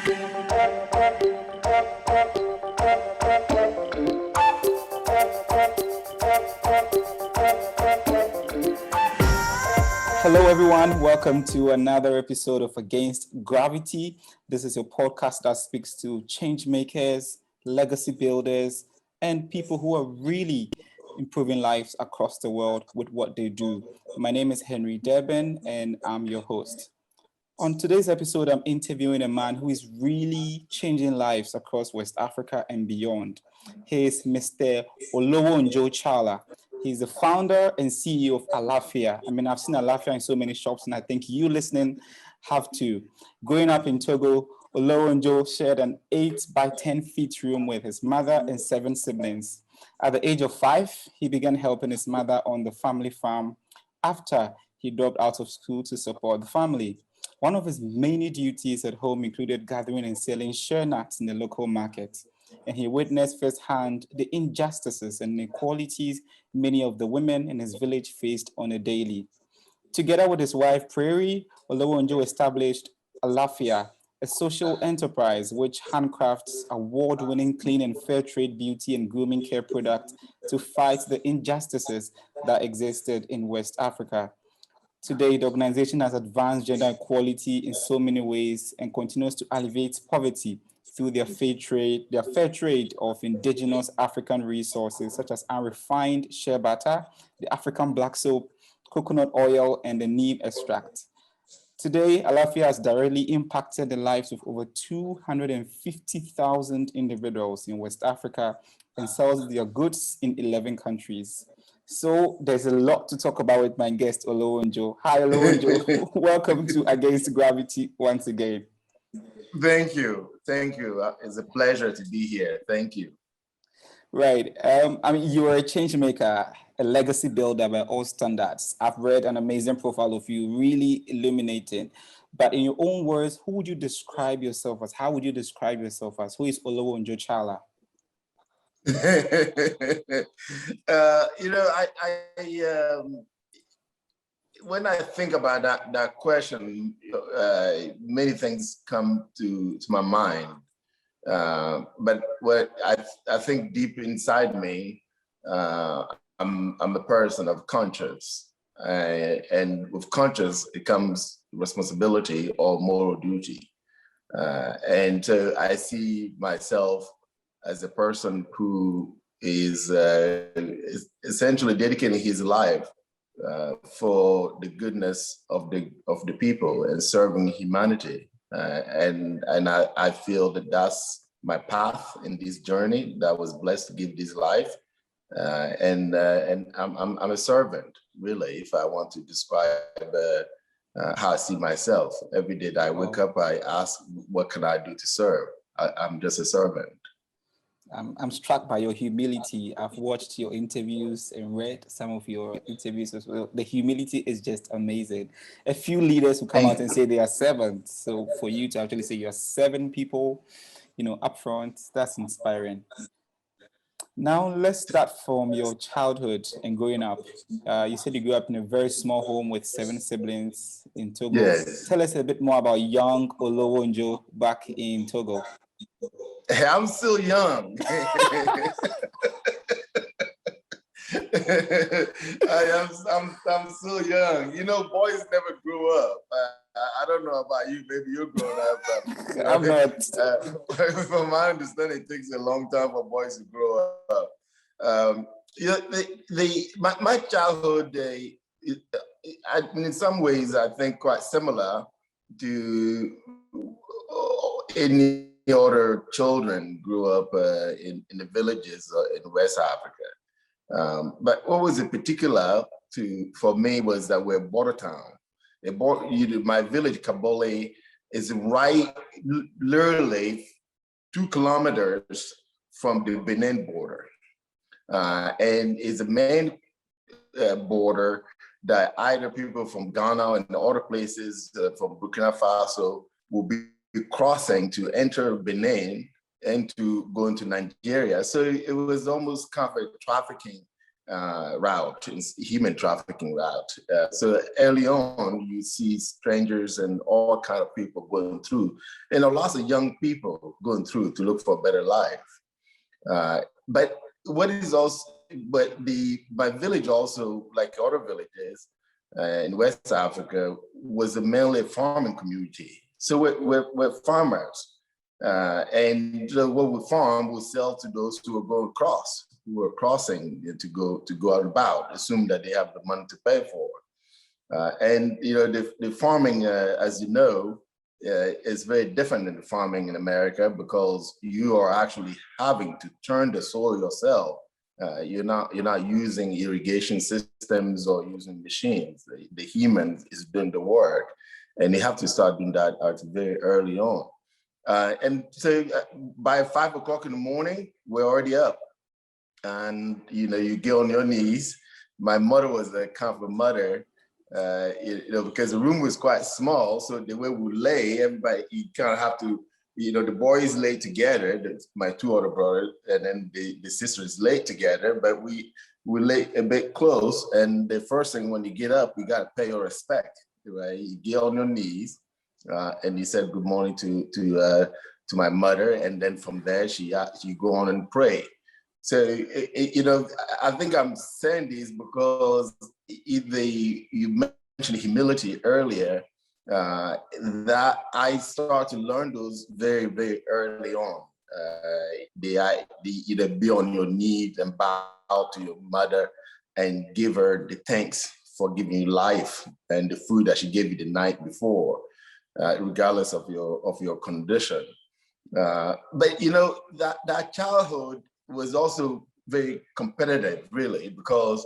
Hello, everyone. Welcome to another episode of Against Gravity. This is your podcast that speaks to change makers, legacy builders, and people who are really improving lives across the world with what they do. My name is Henry Deben, and I'm your host. On today's episode, I'm interviewing a man who is really changing lives across West Africa and beyond. He is Mr. Olowo-n'djo Tchala. He's the founder and CEO of Alaffia. I mean, I've seen Alaffia in so many shops, and I think you listening have to. Growing up in Togo, Olowo-n'djo shared an 8 by 10 feet room with his mother and 7 siblings. At the age of 5, he began helping his mother on the family farm after he dropped out of school to support the family. One of his many duties at home included gathering and selling shea nuts in the local market, and he witnessed firsthand the injustices and inequalities many of the women in his village faced on a daily. Together with his wife Prairie, Olowo-n'djo established Alaffia, a social enterprise which handcrafts award-winning clean and fair trade beauty and grooming care products to fight the injustices that existed in West Africa. Today, the organization has advanced gender equality in so many ways and continues to alleviate poverty through their fair trade of indigenous African resources such as unrefined shea butter, the African black soap, coconut oil, and the neem extract. Today, Alaffia has directly impacted the lives of over 250,000 individuals in West Africa and sells their goods in 11 countries. So there's a lot to talk about with my guest, Olowo-n'djo. Hi, Olowo-n'djo. Welcome to Against Gravity once again. Thank you. Thank you. It's a pleasure to be here. Thank you. Right. I mean, you are a change maker, a legacy builder by all standards. I've read an amazing profile of you, really illuminating. But in your own words, who would you describe yourself as? How would you describe yourself as? Who is Olowo-n'djo Tchala? When I think about that question, many things come to my mind. But what I think deep inside me, I'm a person of conscience, and with conscience it comes responsibility or moral duty, and so I see myself as a person who is essentially dedicating his life for the goodness of the people and serving humanity. And I feel that that's my path in this journey, that I was blessed to give this life. And I'm a servant, really, if I want to describe how I see myself. Every day that I wake up, I ask, what can I do to serve? I'm just a servant. I'm struck by your humility. I've watched your interviews and read some of your interviews as well. The humility is just amazing. A few leaders who come out and say they are servants. So for you to actually say you're 7 people, up front, that's inspiring. Now let's start from your childhood and growing up. You said you grew up in a very small home with 7 siblings in Togo. Yes. Tell us a bit more about young Olowo-n'djo back in Togo. I'm still young. I'm still young. Boys never grew up. I don't know about you. Maybe you're grown up. I'm not. From my understanding, it takes a long time for boys to grow up. My childhood, in some ways, I think quite similar to any other children grew up in the villages in West Africa. But what was in particular for me was that we're a border town. My village, Kabole, is right, literally 2 kilometers from the Benin border, and is a main border that either people from Ghana and other places from Burkina Faso will be crossing to enter Benin and to go into Nigeria. So it was almost kind of a trafficking route, it's human trafficking route. So early on, you see strangers and all kind of people going through, and lots of young people going through to look for a better life. But what is also, my village also, like other villages in West Africa, was mainly a farming community. So we're farmers. And what we farm, we sell to those who are going across, who are crossing to go out about, assume that they have the money to pay for. And the farming, as you know, is very different than the farming in America, because you are actually having to turn the soil yourself. You're not using irrigation systems or using machines. The human is doing the work, and they have to start doing that very early on. And so by 5 o'clock in the morning, we're already up, and you get on your knees. My mother was a kind of a mother, because the room was quite small. So the way we lay, everybody, you kind of have to, the boys lay together, my two older brothers, and then the sisters lay together, but we lay a bit close. And the first thing when you get up, you got to pay your respect, right? You get on your knees, and you said good morning to my mother, and then from there you go on and pray. So I think I'm saying this because you mentioned humility earlier. That I started to learn those very, very early on. The be on your knees and bow to your mother and give her the thanks for giving you life and the food that she gave you the night before, regardless of your condition. But that childhood was also very competitive, really, because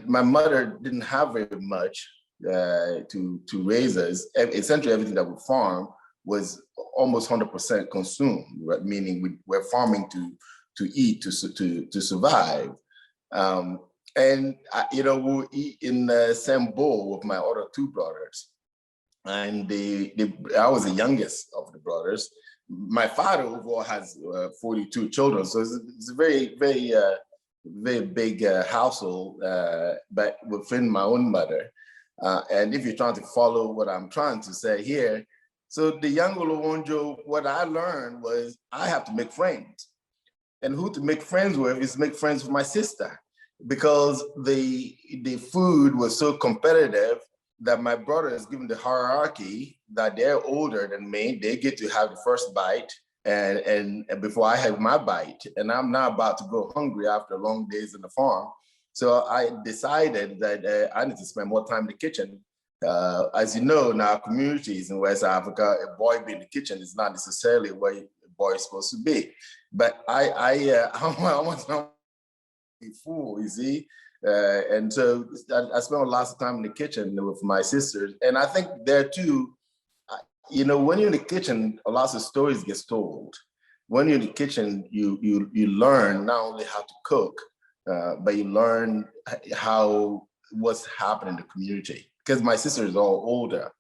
my mother didn't have very much to raise us. Essentially, everything that we farm was almost 100% consumed, right? Meaning we're farming to eat, to survive. And we'll eat in the same bowl with my other two brothers. And I was the youngest of the brothers. My father overall has 42 children, so it's a very, very, very big household, but within my own mother. And if you're trying to follow what I'm trying to say here, so the young Olowo-n'djo, what I learned was I have to make friends. And who to make friends with is make friends with my sister, because the food was so competitive that my brother is given the hierarchy that they're older than me. They get to have the first bite and before I have my bite. And I'm now about to go hungry after long days in the farm. So I decided that I need to spend more time in the kitchen. As you know, in our communities in West Africa, a boy being in the kitchen is not necessarily where a boy is supposed to be. But I want to be full, you see? And so I spent lots of time in the kitchen with my sisters. And I think there too, when you're in the kitchen, lots of stories get told. When you're in the kitchen, you learn not only how to cook, but you learn what's happening in the community. Because my sisters are all older.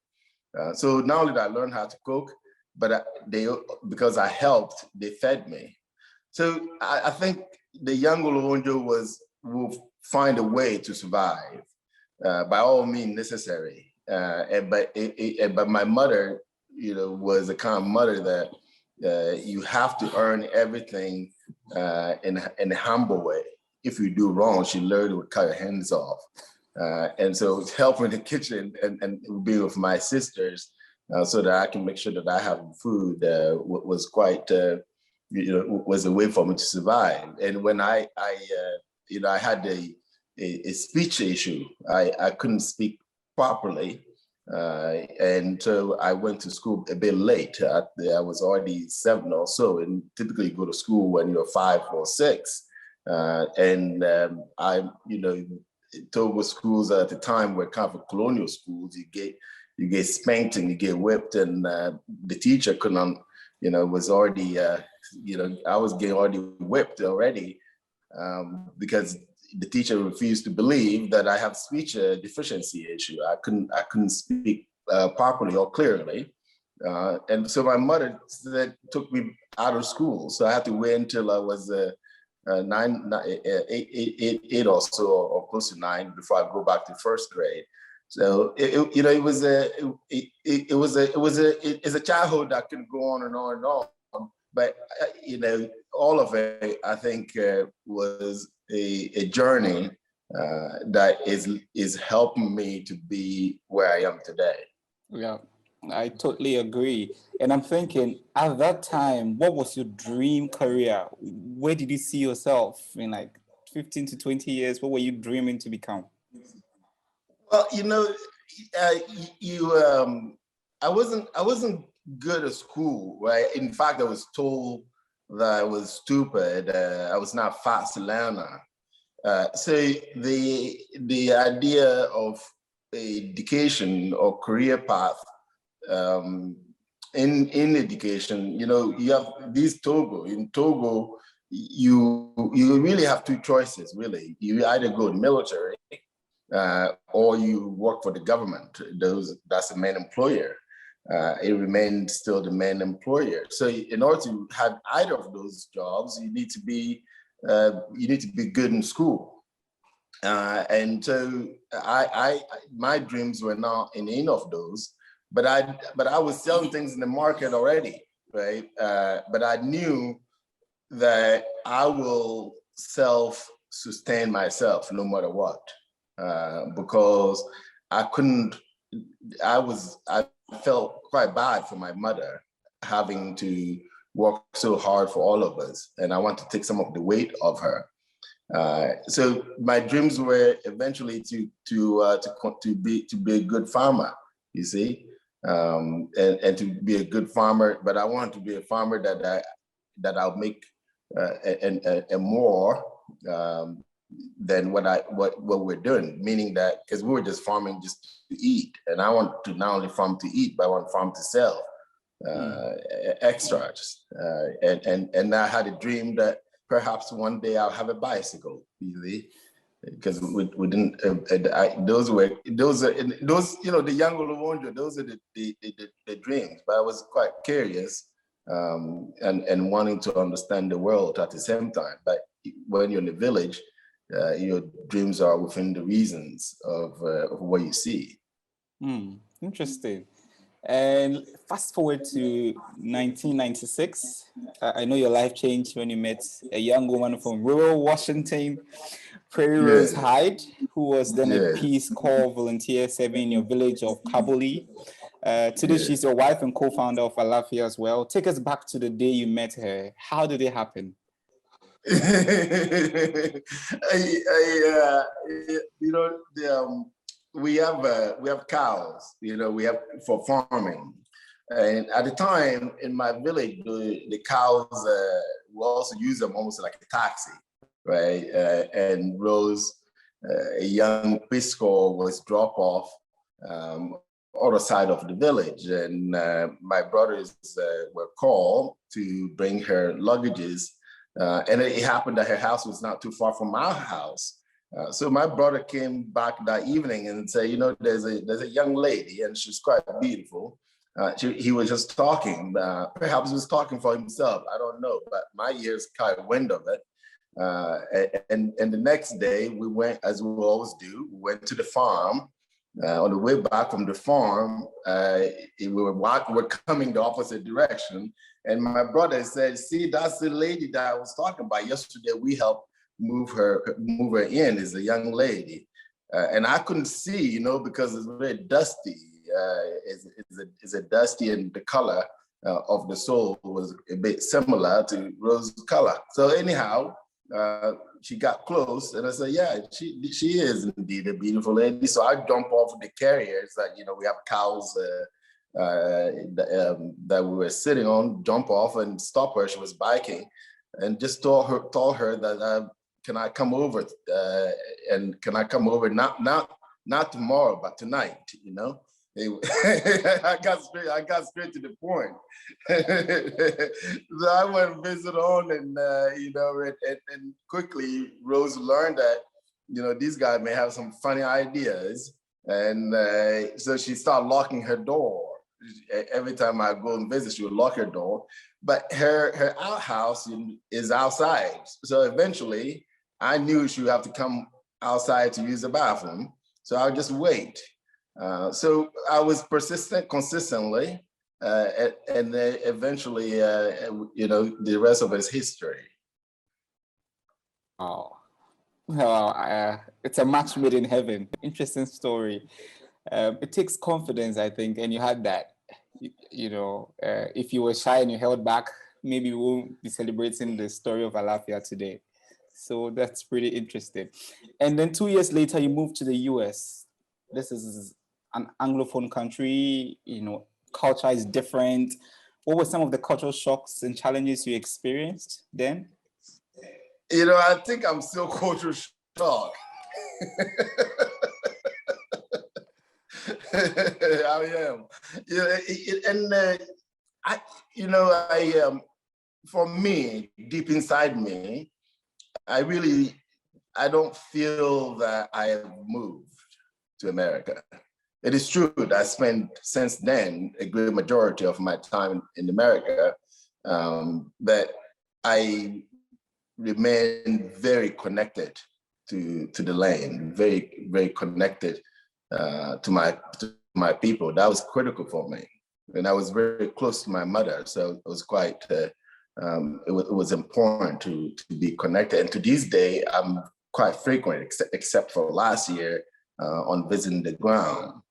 So not only did I learn how to cook, but because I helped, they fed me. So I think the young Olowo-n'djo will find a way to survive, by all means necessary. But my mother, was the kind of mother that you have to earn everything in a humble way. If you do wrong, she literally would cut her hands off. And so helping in the kitchen and be with my sisters so that I can make sure that I have food was quite, was a way for me to survive. And when I had a speech issue, I couldn't speak properly. And so I went to school a bit late. I was already 7 or so, and typically you go to school when you're 5 or 6. Togo schools at the time were kind of colonial schools. You get spanked and you get whipped, and the teacher couldn't, was already, I was getting already whipped already because the teacher refused to believe that I have speech deficiency issue. I couldn't speak properly or clearly. And so my mother took me out of school. So I had to wait until I was eight or so, or close to 9 before I go back to first grade. So it's a childhood that can go on and on and on. But all of it, I think, was a journey that is helping me to be where I am today. Yeah, I totally agree. And I'm thinking, at that time, what was your dream career? Where did you see yourself in like 15 to 20 years? What were you dreaming to become? Well, I wasn't good at school, right? In fact, I was told that I was stupid. I was not a fast learner. So the idea of education or career path in education, you have in Togo, you really have two choices, really. You either go to military or you work for the government. That's the main employer. It remains still the main employer. So in order to have either of those jobs, you need to be good in school. And so my dreams were not in any of those, but I was selling things in the market already, right? But I knew that I will self-sustain myself no matter what, because I felt quite bad for my mother having to work so hard for all of us, and I want to take some of the weight of her. So my dreams were eventually to be a good farmer, you see, and to be a good farmer. But I wanted to be a farmer that I'll make and more than what we're doing. Meaning that, because we were just farming just to eat, and I want to not only farm to eat, but I want to farm to sell extracts. And I had a dream that perhaps one day I'll have a bicycle, really, because we didn't. Those are the young Olowo-n'djo. Those are the dreams. But I was quite curious and wanting to understand the world at the same time. But when you're in the village, your dreams are within the reasons of what you see. Interesting. And fast forward to 1996. I know your life changed when you met a young woman from rural Washington, Prairie Rose Hyde, who was then a Peace Corps volunteer serving in your village of Kabuli. Today, she's your wife and co-founder of Alaffia as well. Take us back to the day you met her. How did it happen? We have cows, we have for farming. And at the time in my village, the cows, we also use them almost like a taxi, right? And Rose, a young Peace Corps, was dropped off other side of the village. And my brothers were called to bring her luggages. And it happened that her house was not too far from our house. So my brother came back that evening and said, there's a young lady and she's quite beautiful. He was just talking, perhaps he was talking for himself, I don't know, but my ears caught wind of it. And the next day we went, as we always do, we went to the farm. On the way back from the farm, we're coming the opposite direction. And my brother said, see, that's the lady that I was talking about yesterday. We helped move her in, is a young lady. And I couldn't see, because it's very dusty. It's a dusty, and the color of the soul was a bit similar to Rose's color. So anyhow, she got close, and I said, yeah, she is indeed a beautiful lady. So I jump off the carrier. It's like, we have cows that we were sitting on, jump off and stop her. She was biking, and just told her that can I come over and can I come over not tomorrow but tonight, I got straight to the point. So I went and visit on, and and quickly Rose learned that these guys may have some funny ideas, and so she started locking her door. Every time I go and visit, she would lock her door. But her outhouse is outside. So eventually, I knew she would have to come outside to use the bathroom. So I would just wait. So I was persistent consistently, and then eventually, the rest of it is history. Oh, well, it's a match made in heaven. Interesting story. It takes confidence, I think, and you had that. If you were shy and you held back, maybe we won't be celebrating the story of Alaffia today. So that's pretty interesting. And then 2 years later, you moved to the US. This is an Anglophone country, culture is different. What were some of the cultural shocks and challenges you experienced then? I think I'm still culture shocked. I am. For me, deep inside me, I don't feel that I have moved to America. It is true that I spent since then a great majority of my time in America, but I remain very connected to the land, very, very connected to my people. That was critical for me. And I was very close to my mother, so it was quite, it was important to be connected. And to this day, I'm quite frequent, except for last year on visiting the ground.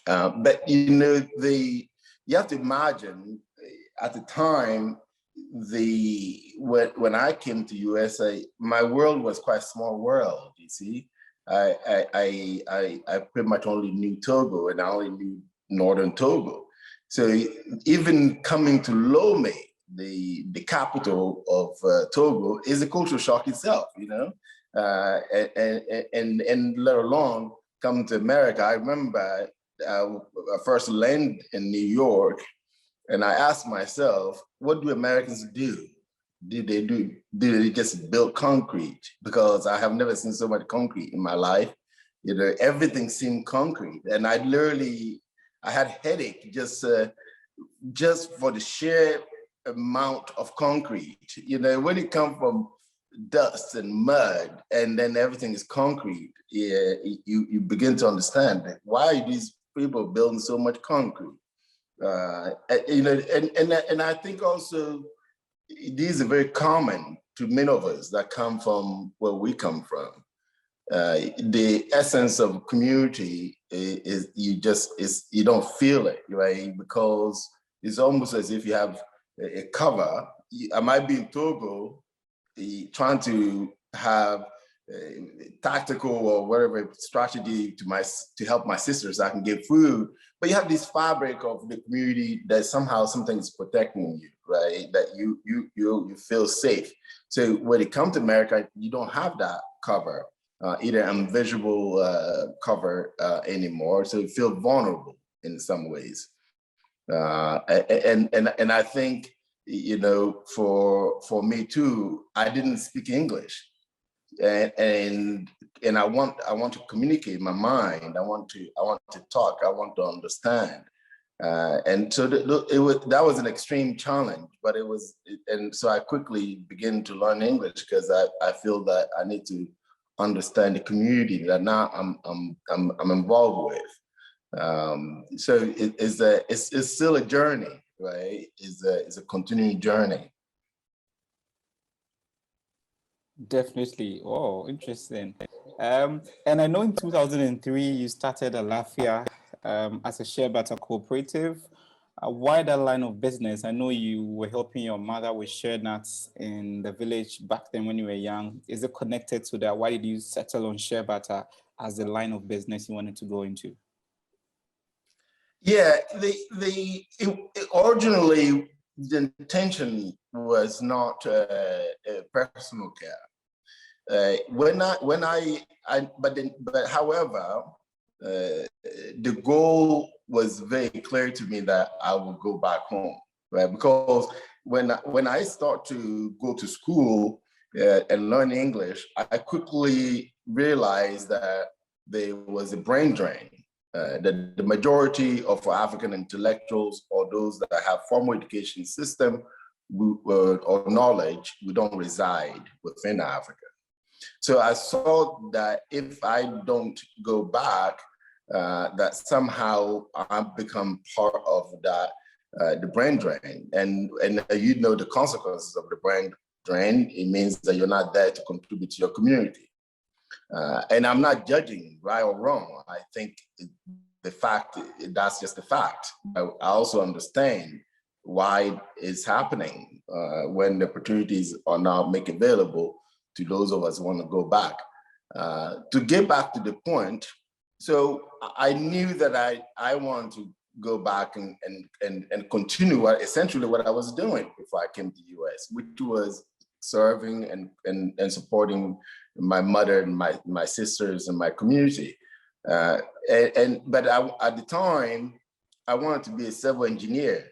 But you have to imagine at the time, when I came to USA, my world was quite a small world. You see, I pretty much only knew Togo, and I only knew northern Togo. So even coming to Lomé, the capital of Togo, is a cultural shock itself. And let alone come to America. I remember I first landed in New York, and I asked myself, what do Americans do? Did they just build concrete? Because I have never seen so much concrete in my life. Everything seemed concrete. And I had headache just for the sheer amount of concrete. When it comes from dust and mud, and then everything is concrete, you begin to understand why are these people building so much concrete. And I think also these are very common to many of us that come from where we come from. The essence of community is you don't feel it, right? Because it's almost as if you have a cover. I might be in Togo trying to have tactical or whatever strategy to help my sisters so I can get food. But you have this fabric of the community that somehow something is protecting you, right? That you feel safe. So when it comes to America, you don't have that cover, either invisible cover anymore. So you feel vulnerable in some ways. And I think, for me too, I didn't speak English. And I want to communicate my mind. I want to talk. I want to understand. And so that was an extreme challenge, but and so I quickly began to learn English because I feel that I need to understand the community that now I'm involved with. So it's still a journey, right? It's a continuing journey. Definitely. Oh, interesting. And I know in 2003, you started Alaffia as a shea butter cooperative. Why that line of business? I know you were helping your mother with shea nuts in the village back then when you were young. Is it connected to that? Why did you settle on shea butter as the line of business you wanted to go into? Yeah, originally the intention was not personal care. However, the goal was very clear to me that I would go back home, right? Because when I start to go to school and learn English, I quickly realized that there was a brain drain. The majority of African intellectuals or those that have formal education system or knowledge, we don't reside within Africa. So I saw that if I don't go back, that somehow I've become part of that, the brain drain. And you know the consequences of the brain drain. It means that you're not there to contribute to your community. And I'm not judging right or wrong. I think the fact, that's just a fact. I also understand why it's happening when the opportunities are now made available to those of us who want to go back. To get back to the point, so I knew that I wanted to go back and continue essentially what I was doing before I came to the US, which was serving and supporting my mother and my sisters and my community. But at the time, I wanted to be a civil engineer,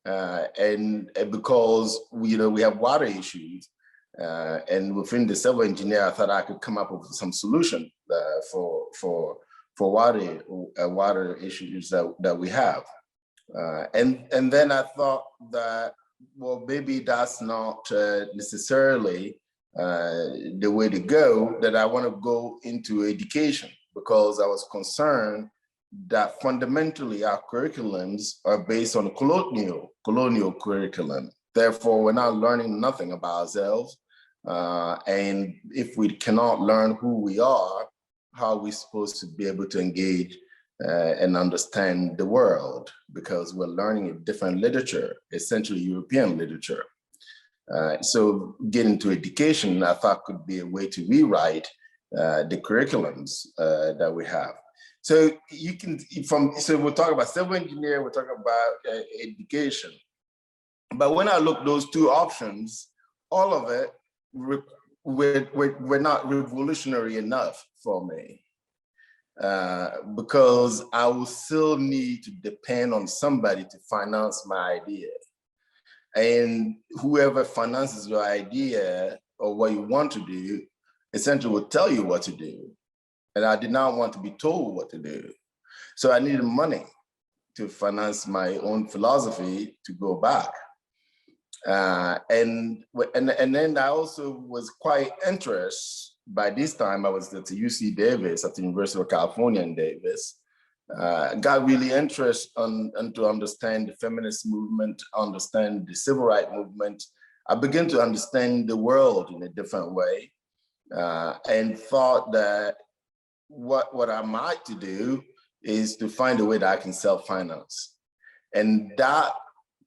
and because we have water issues, and within the civil engineer, I thought I could come up with some solution for water issues that we have, and then I thought that, well, maybe that's not necessarily the way to go, that I want to go into education, because I was concerned that fundamentally our curriculums are based on colonial curriculum. Therefore, we're not learning nothing about ourselves. And if we cannot learn who we are, how are we supposed to be able to engage and understand the world? Because we're learning a different literature, essentially European literature. So getting to education, I thought, could be a way to rewrite the curriculums that we have. So you can, so we'll talk about civil engineer, we'll talk about education. But when I look those two options, all of it were not revolutionary enough for me, because I will still need to depend on somebody to finance my idea. And whoever finances your idea or what you want to do, essentially will tell you what to do. And I did not want to be told what to do. So I needed money to finance my own philosophy to go back. And then I also was quite interested. By this time, I was at UC Davis, at the University of California in Davis. Got really interested to understand the feminist movement, understand the civil rights movement. I began to understand the world in a different way, and thought that what I might to do is to find a way that I can self-finance. And that,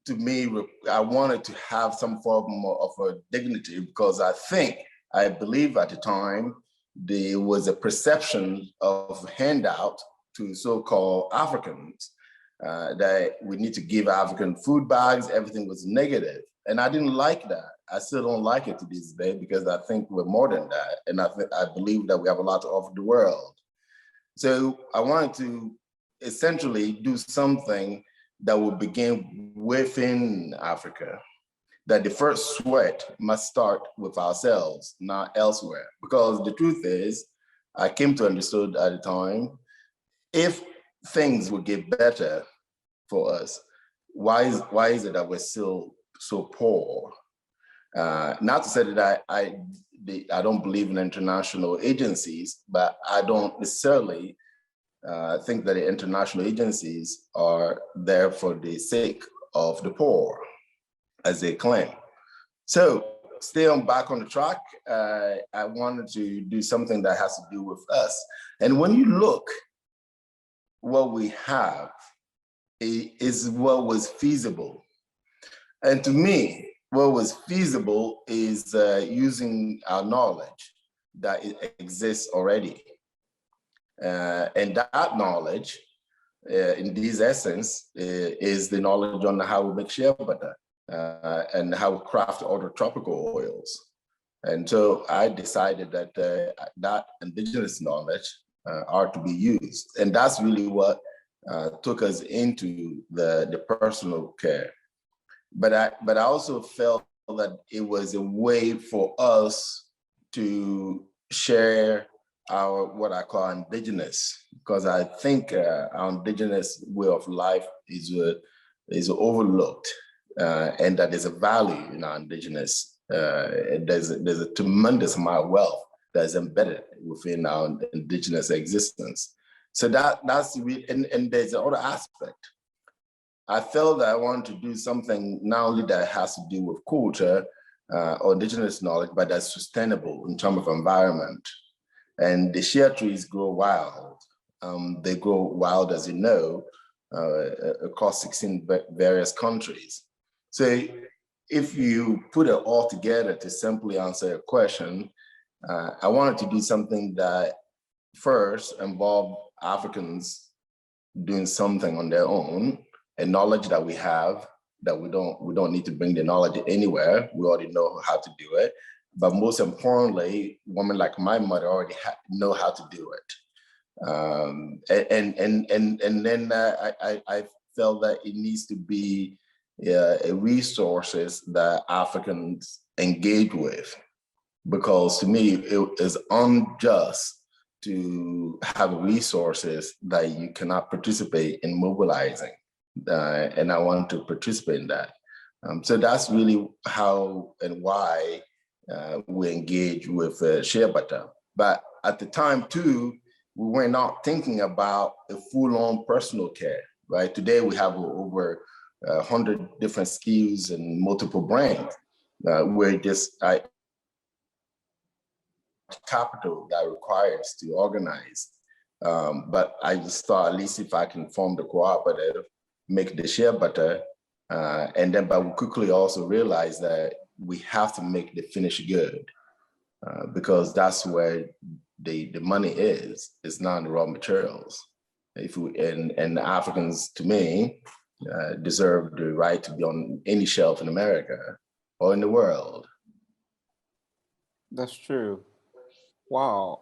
to me, I wanted to have some form of a dignity, because I believe at the time, there was a perception of handout to so-called Africans, that we need to give African food bags, everything was negative. And I didn't like that. I still don't like it to this day, because I think we're more than that. And I believe that we have a lot to offer the world. So I wanted to essentially do something that would begin within Africa, that the first sweat must start with ourselves, not elsewhere. Because the truth is, I came to understand at the time, if things would get better for us, why is it that we're still so poor? Not to say that I don't believe in international agencies, but I don't necessarily think that the international agencies are there for the sake of the poor, as they claim. So still back on the track, I wanted to do something that has to do with us. And when you look, what we have is what was feasible. And to me, what was feasible is using our knowledge that exists already. And that knowledge, in this essence, is the knowledge on how we make shea butter and how we craft other tropical oils. And so I decided that that indigenous knowledge are to be used. And that's really what took us into the personal care. But I also felt that it was a way for us to share our what I call indigenous, because I think our indigenous way of life is overlooked, and that there's a value in our indigenous. There's a tremendous amount of wealth that's embedded within our indigenous existence. So that's and there's another aspect. I felt that I wanted to do something not only that has to do with culture or indigenous knowledge, but that's sustainable in terms of environment. And the shea trees grow wild. They grow wild, as you know, across 16 various countries. So if you put it all together to simply answer a question, I wanted to do something that first involved Africans doing something on their own, a knowledge that we have, that we don't need to bring the knowledge anywhere. We already know how to do it. But most importantly, women like my mother already know how to do it. And then I felt that it needs to be resources that Africans engage with, because to me, it is unjust to have resources that you cannot participate in mobilizing. And I want to participate in that. So that's really how and why we engage with shea butter. But at the time too, we were not thinking about a full-on personal care, right? Today we have over 100 different SKUs and multiple brands. We're just capital that requires to organize. But I just thought, at least if I can form the cooperative, make the shea butter, and then, but we quickly also realized that we have to make the finished good, because that's where the money is. It's not in the raw materials. If we, and Africans, to me, deserve the right to be on any shelf in America or in the world. That's true. Wow.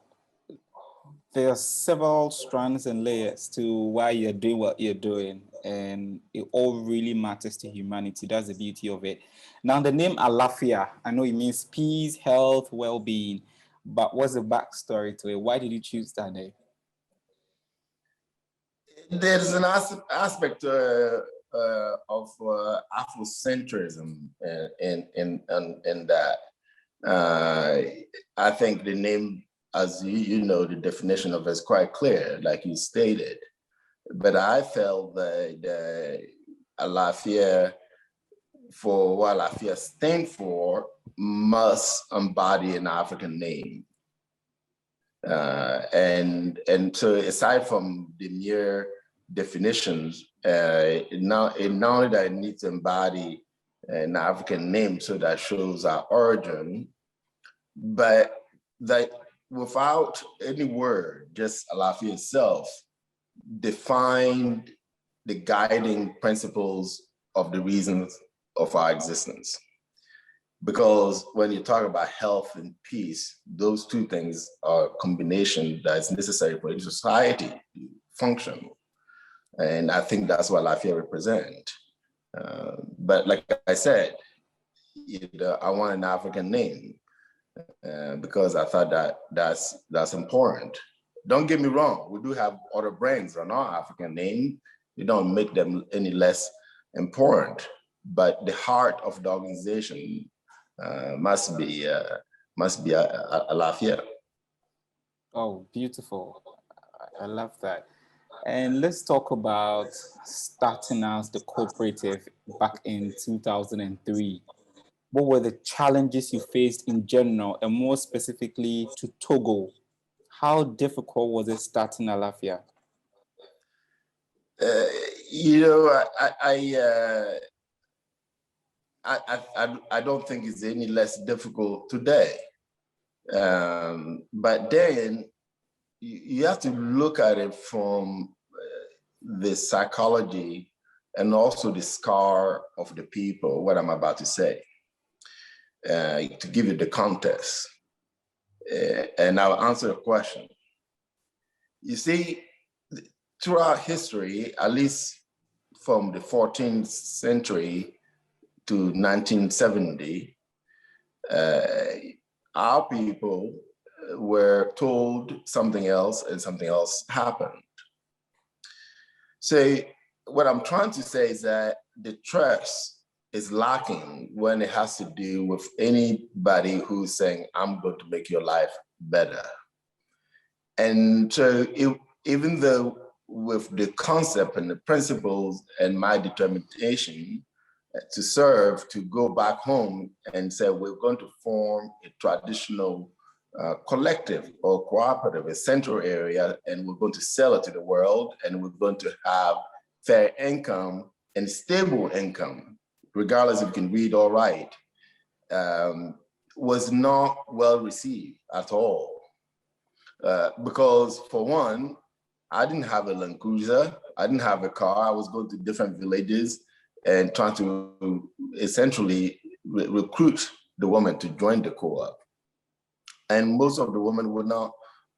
There are several strands and layers to why you're doing what you're doing, and it all really matters to humanity. That's the beauty of it. Now, the name Alaffia, I know it means peace, health, well-being, but what's the backstory to it? Why did you choose that name? There's an aspect of Afrocentrism in that. I think the name, as you know, the definition of it is quite clear, like you stated. But I felt that Alaffia, for what Alaffia stands for, must embody an African name. And so aside from the mere definitions, not only that it needs to embody an African name so that shows our origin, but that without any word, just Alaffia itself defined the guiding principles of the reasons of our existence. Because when you talk about health and peace, those two things are a combination that's necessary for any society to function. And I think that's what Alaffia represents. But like I said, I want an African name because I thought that that's important. Don't get me wrong, we do have other brands that are not African name. You don't make them any less important, but the heart of the organization must be Alaffia. Oh, beautiful. I love that. And let's talk about starting as the cooperative back in 2003. What were the challenges you faced in general, and more specifically to Togo? How difficult was it starting Alaffia? I don't think it's any less difficult today. But then you have to look at it from the psychology and also the scar of the people, what I'm about to say, to give you the context. And I'll answer the question. You see, throughout history, at least from the 14th century to 1970, our people were told something else and something else happened. So what I'm trying to say is that the trust is lacking when it has to do with anybody who's saying, I'm going to make your life better. And so even though with the concept and the principles and my determination to serve, to go back home and say, we're going to form a traditional collective or cooperative, a central area, and we're going to sell it to the world, and we're going to have fair income and stable income, regardless if you can read or write, was not well received at all. Because for one, I didn't have a Land Cruiser, I didn't have a car, I was going to different villages and trying to essentially recruit the women to join the co-op. And most of the women would not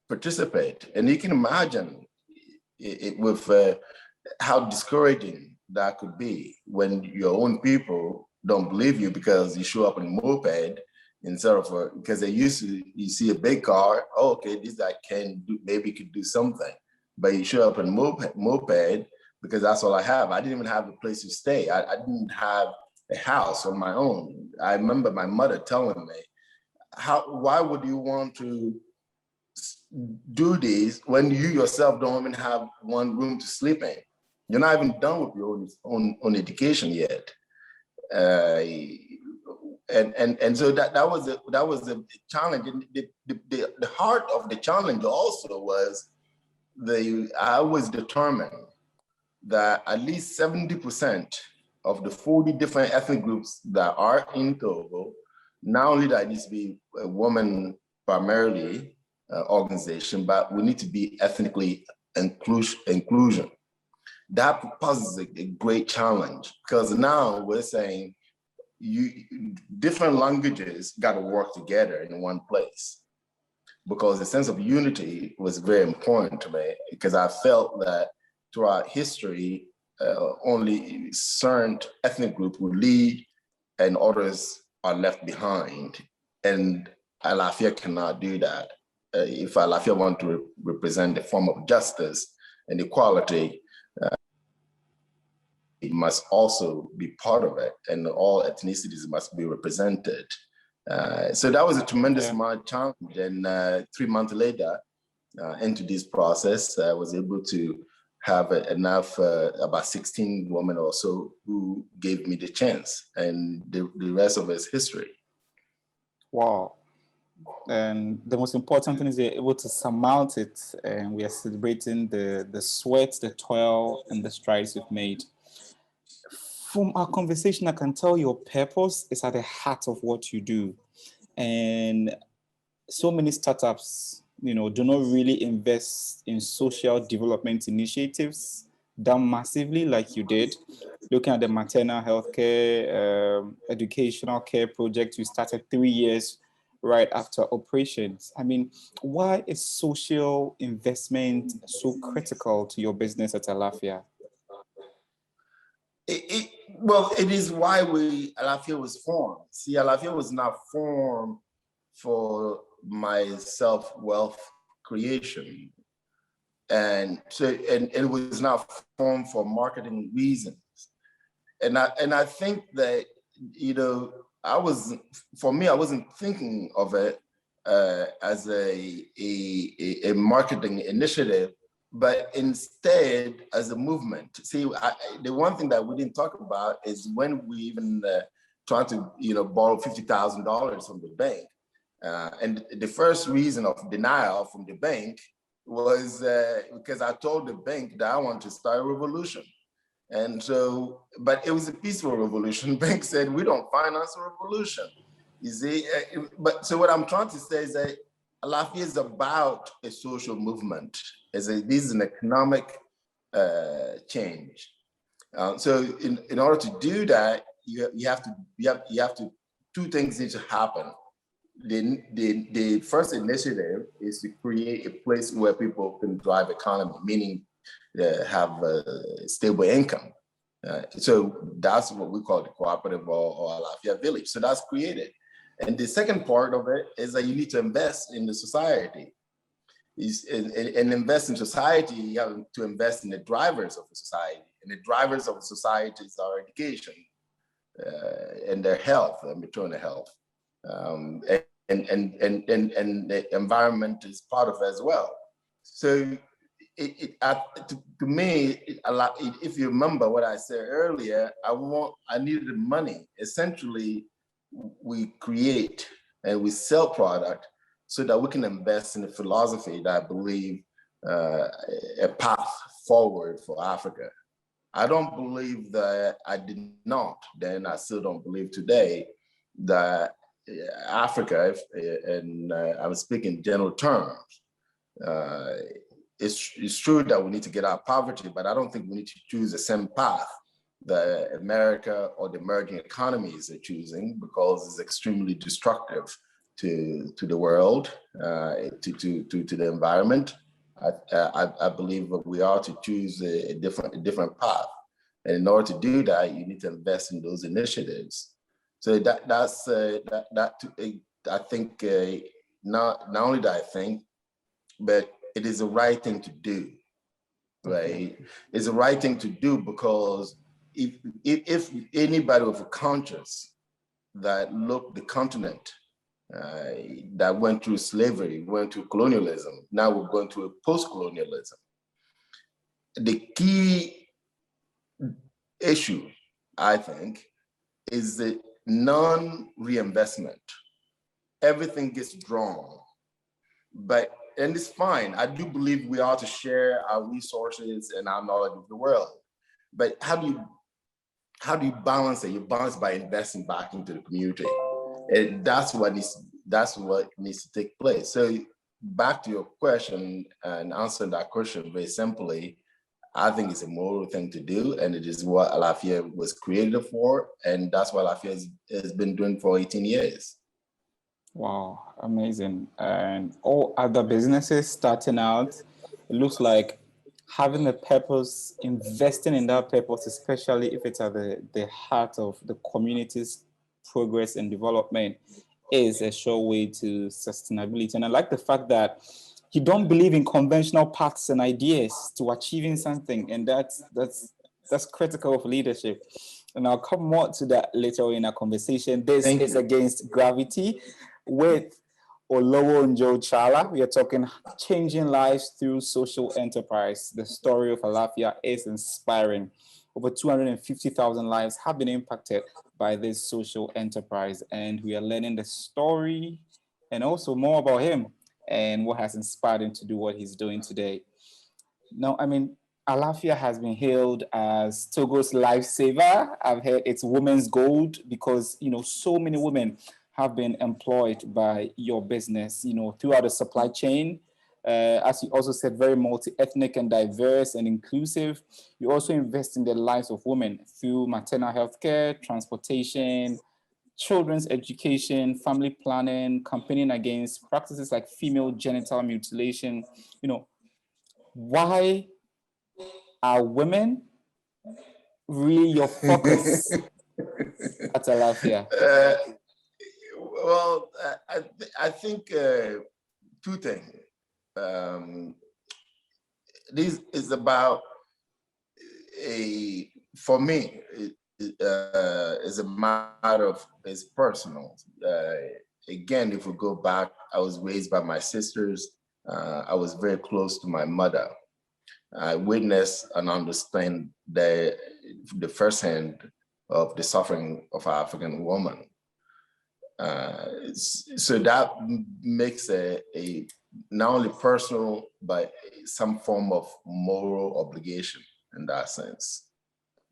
participate. And you can imagine with how discouraging that could be when your own people don't believe you because you show up in a moped instead of because they used to, you see a big car, oh, okay, this guy can do, maybe could do something. But you show up in a moped because that's all I have. I didn't even have a place to stay. I didn't have a house on my own. I remember my mother telling me, why would you want to do this when you yourself don't even have one room to sleep in? You're not even done with your own education yet. And so that was a challenge. And the heart of the challenge also was I was determined that at least 70% of the 40 different ethnic groups that are in Togo, not only that it needs to be a woman primarily organization, but we need to be ethnically inclusion. That poses a great challenge because now we're saying different languages got to work together in one place, because the sense of unity was very important to me, because I felt that throughout history, only certain ethnic groups would lead and others are left behind. And Alaffia cannot do that. If Alaffia want to represent the form of justice and equality, it must also be part of it, and all ethnicities must be represented. So that was a tremendous amount of challenge. And 3 months later, into this process, I was able to have enough, about 16 women or so who gave me the chance, and the rest of it is history. Wow. And the most important thing is you're able to surmount it, and we are celebrating the sweat, the toil, and the strides you've made. From our conversation, I can tell your purpose is at the heart of what you do. And so many startups, do not really invest in social development initiatives done massively like you did. Looking at the maternal health care, educational care project you started 3 years right after operations. I mean, why is social investment so critical to your business at Alaffia? Well, it is why Alaffia was formed. See, Alaffia was not formed for my self-wealth creation. And so, and it was not formed for marketing reasons. And I think that, I wasn't thinking of it as a marketing initiative, but instead as a movement. See, the one thing that we didn't talk about is when we even tried to, borrow $50,000 from the bank. And the first reason of denial from the bank was because I told the bank that I wanted to start a revolution. And so, but it was a peaceful revolution. Bank said, we don't finance a revolution. You see, but so what I'm trying to say is that Alaffia is about a social movement. This is an economic change. So in order to do that, you have to, two things need to happen. The first initiative is to create a place where people can drive economy, meaning have a stable income. So that's what we call the cooperative or Alaffia village. So that's created. And the second part of it is that you need to invest in the society. And invest in society, you have to invest in the drivers of the society. And the drivers of the society is our education and their health, their maternal health. And the environment is part of it as well. So to me, if you remember what I said earlier, I needed the money. Essentially, we create and we sell product so that we can invest in a philosophy that I believe a path forward for Africa. I don't believe that I did not, then I still don't believe today that Africa, and I'm speaking in general terms, it's true that we need to get out of poverty, but I don't think we need to choose the same path that America or the emerging economies are choosing, because it's extremely destructive to the world, to the environment. I believe that we are to choose a different path, and in order to do that, you need to invest in those initiatives. So I think not only that I think, but it is the right thing to do, right? It's the right thing to do because if anybody with a conscience that looked the continent that went through slavery, went through colonialism, now we're going through a post-colonialism. The key issue, I think, is the non-reinvestment. Everything gets drawn, and it's fine. I do believe we ought to share our resources and our knowledge with the world. But how do you balance it? You balance by investing back into the community. And that's what needs to take place. So back to your question and answering that question very simply, I think it's a moral thing to do, and it is what Alaffia was created for, and that's what Alaffia has been doing for 18 years. Wow, amazing. And all other businesses starting out, it looks like having a purpose, investing in that purpose, especially if it's at the heart of the community's progress and development, is a sure way to sustainability. And I like the fact that you don't believe in conventional paths and ideas to achieving something, and that's critical of leadership. And I'll come more to that later in our conversation. This is Against Gravity with Olowo-n'djo Tchala. We are talking changing lives through social enterprise. The story of Alaffia is inspiring. Over 250,000 lives have been impacted by this social enterprise, and we are learning the story and also more about him and what has inspired him to do what he's doing today. Now, I mean, Alaffia has been hailed as Togo's lifesaver. I've heard it's women's gold because, so many women have been employed by your business, throughout the supply chain. As you also said, very multi-ethnic and diverse and inclusive. You also invest in the lives of women through maternal health care, transportation, children's education, family planning, campaigning against practices like female genital mutilation. Why are women really your focus at Alaffia? Well, I think two things. This is about for me, is a matter of, it's personal. Again, if we go back, I was raised by my sisters. I was very close to my mother. I witnessed and understand the firsthand of the suffering of an African woman. So that makes a not only personal, but some form of moral obligation in that sense.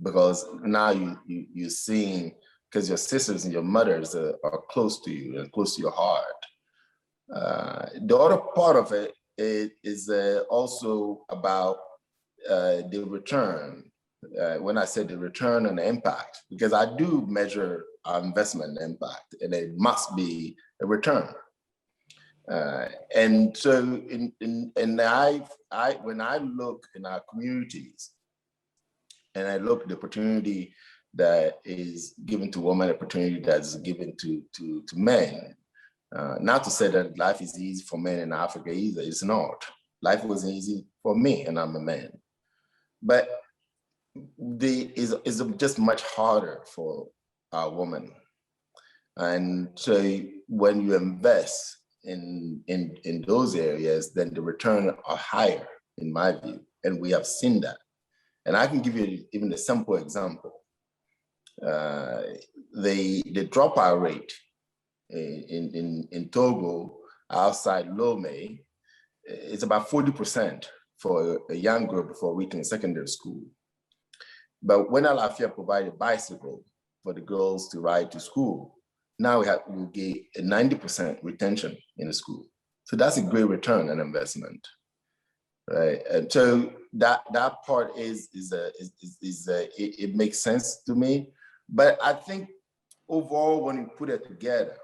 Because now you're seeing, because your sisters and your mothers are close to you and close to your heart. The other part of it is also about the return. When I said the return and the impact, because I do measure our investment impact, and it must be a return. And so, when I look in our communities, and I look at the opportunity that is given to women, opportunity that's given to men. Not to say that life is easy for men in Africa either. It's not. Life wasn't easy for me, and I'm a man. But is just much harder for a woman. And so when you invest in those areas, then the return are higher, in my view. And we have seen that. And I can give you even a simple example. The dropout rate in Togo, outside Lomé, is about 40% for a young girl before reaching secondary school. But when Alaffia provided bicycle for the girls to ride to school, now we get a 90% retention in the school. So that's a great return on investment, right? And so that part it makes sense to me. But I think overall, when you put it together,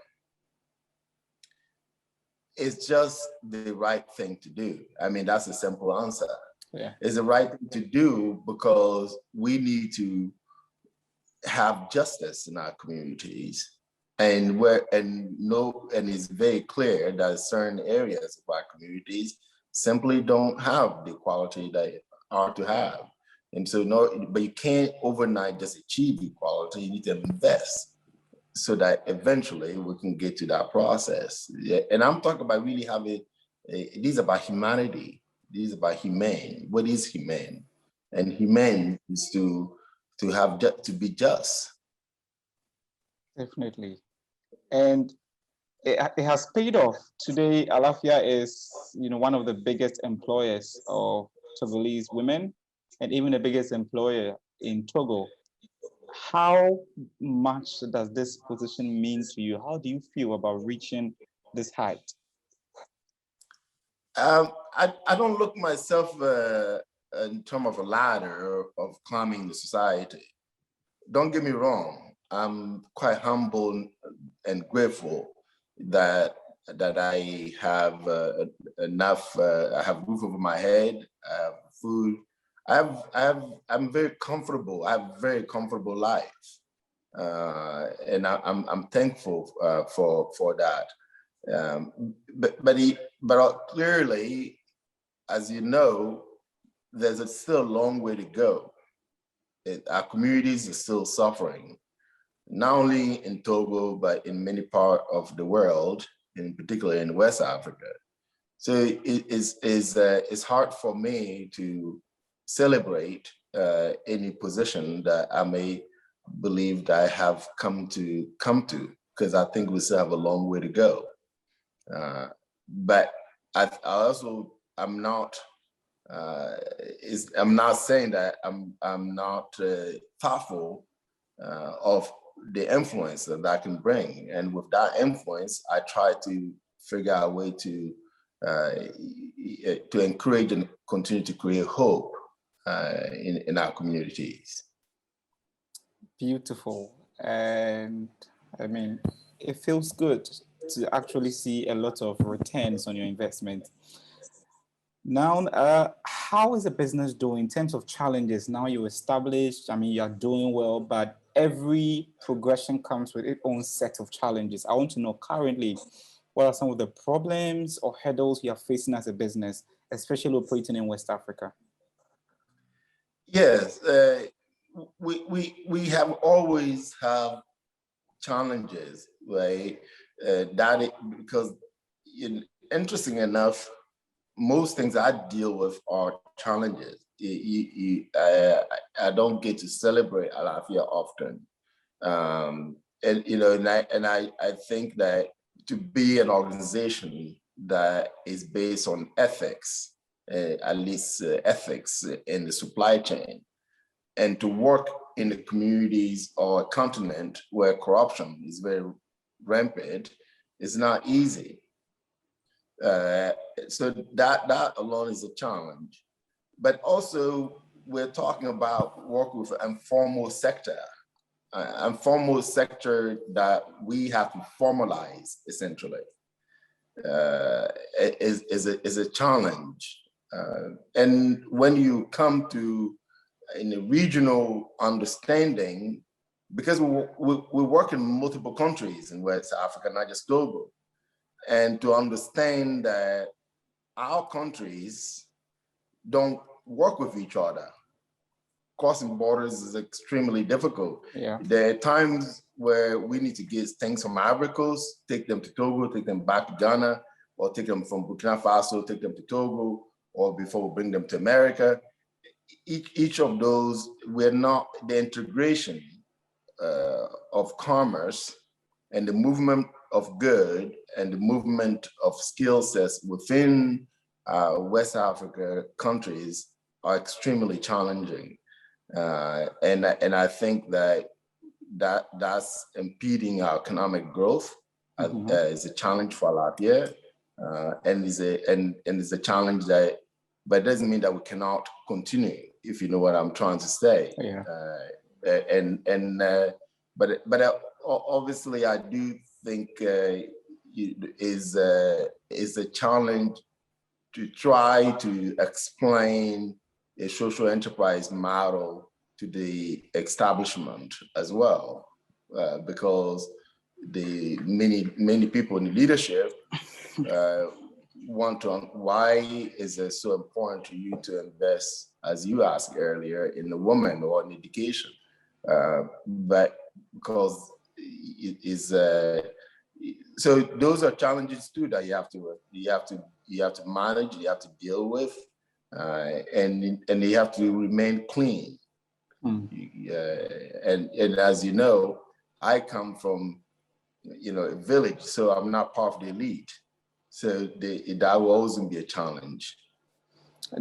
it's just the right thing to do. I mean, that's a simple answer. Yeah. It's the right thing to do because we need to have justice in our communities. And it's very clear that certain areas of our communities simply don't have the equality that are to have. And so but you can't overnight just achieve equality. You need to invest so that eventually we can get to that process. Yeah. And I'm talking about really having, these are about humanity. These are about humane. What is humane? And humane is to be just. Definitely. And it has paid off. Today, Alaffia is, one of the biggest employers of Togolese women, and even the biggest employer in Togo. How much does this position mean to you? How do you feel about reaching this height? I don't look myself in terms of a ladder of climbing the society. Don't get me wrong. I'm quite humble and grateful that I have enough. I have a roof over my head. I have food. I'm very comfortable. I have a very comfortable life, and I'm thankful for that. But clearly, as you know, there's still a long way to go. Our communities are still suffering, not only in Togo, but in many parts of the world, in particular in West Africa. So it's hard for me to celebrate any position that I may believe that I have come to, because I think we still have a long way to go. But I'm not saying that I'm not thoughtful of the influence that I can bring, and with that influence, I try to figure out a way to encourage and continue to create hope in our communities. Beautiful, and I mean, it feels good to actually see a lot of returns on your investment. Now, how is the business doing in terms of challenges? Now you're established, I mean, you're doing well, but every progression comes with its own set of challenges. I want to know currently, what are some of the problems or hurdles you are facing as a business, especially operating in West Africa? Yes, we have always have challenges, right? Because interesting enough, most things I deal with are challenges. I don't get to celebrate Alaffia often, and I think that to be an organization that is based on ethics, at least ethics in the supply chain, and to work in the communities or a continent where corruption is very rampant, is not easy. So that alone is a challenge. But also, we're talking about work with informal sector. Informal sector that we have to formalize, essentially, is a challenge. And when you come to in a regional understanding, because we work in multiple countries in West Africa, not just global, and to understand that our countries don't work with each other. Crossing borders is extremely difficult. Yeah. There are times where we need to get things from Ivory Coast, take them to Togo, take them back to Ghana, or take them from Burkina Faso, take them to Togo, or before we bring them to America. Each of those, we're not, the integration of commerce and the movement of good and the movement of skill sets within West Africa countries are extremely challenging. And I think that's impeding our economic growth. Is a challenge for Alaffia, and is a challenge that, but it doesn't mean that we cannot continue, if you know what I'm trying to say. Yeah. But obviously I do think is a challenge to try to explain a social enterprise model to the establishment as well, because the many people in leadership want to, why is it so important to you to invest, as you asked earlier, in a woman or in education? But because it is so those are challenges too that you have to manage, you have to deal with, and you have to remain clean. And as you know, I come from a village, so I'm not part of the elite. So that will always be a challenge.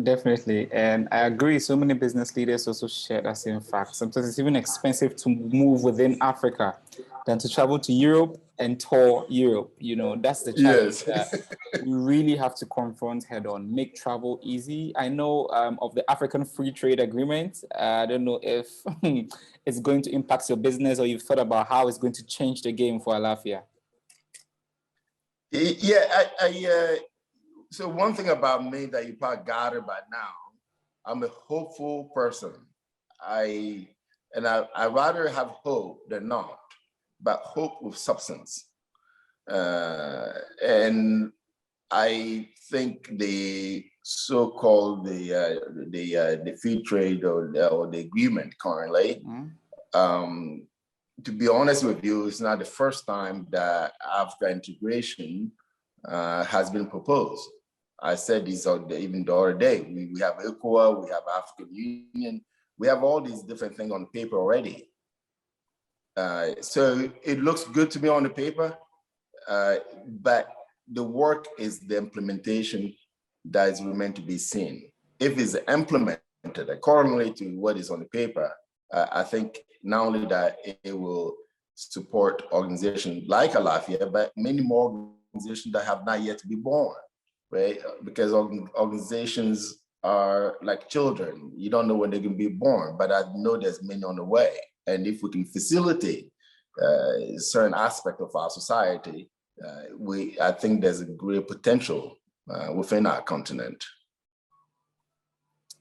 Definitely. And I agree. So many business leaders also share that same fact. Sometimes it's even expensive to move within Africa than to travel to Europe and tour Europe. That's the challenge that we really have to confront head on, make travel easy. I know of the African Free Trade Agreement. I don't know if it's going to impact your business, or you've thought about how it's going to change the game for Alaffia. Yeah, so one thing about me that you probably gathered by now, I'm a hopeful person. I rather have hope than not, but hope with substance. And I think the so-called the free trade or the agreement currently, to be honest with you, it's not the first time that Africa integration has been proposed. I said this even the other day. We have ECOWAS, we have African Union, we have all these different things on paper already. So it looks good to me on the paper, but the work is the implementation that is meant to be seen. If it's implemented accordingly to what is on the paper, I think not only that it will support organizations like Alaffia, but many more organizations that have not yet to be born, right? Because organizations are like children. You don't know when they're going to be born, but I know there's many on the way. And if we can facilitate certain aspect of our society, I think there's a great potential within our continent.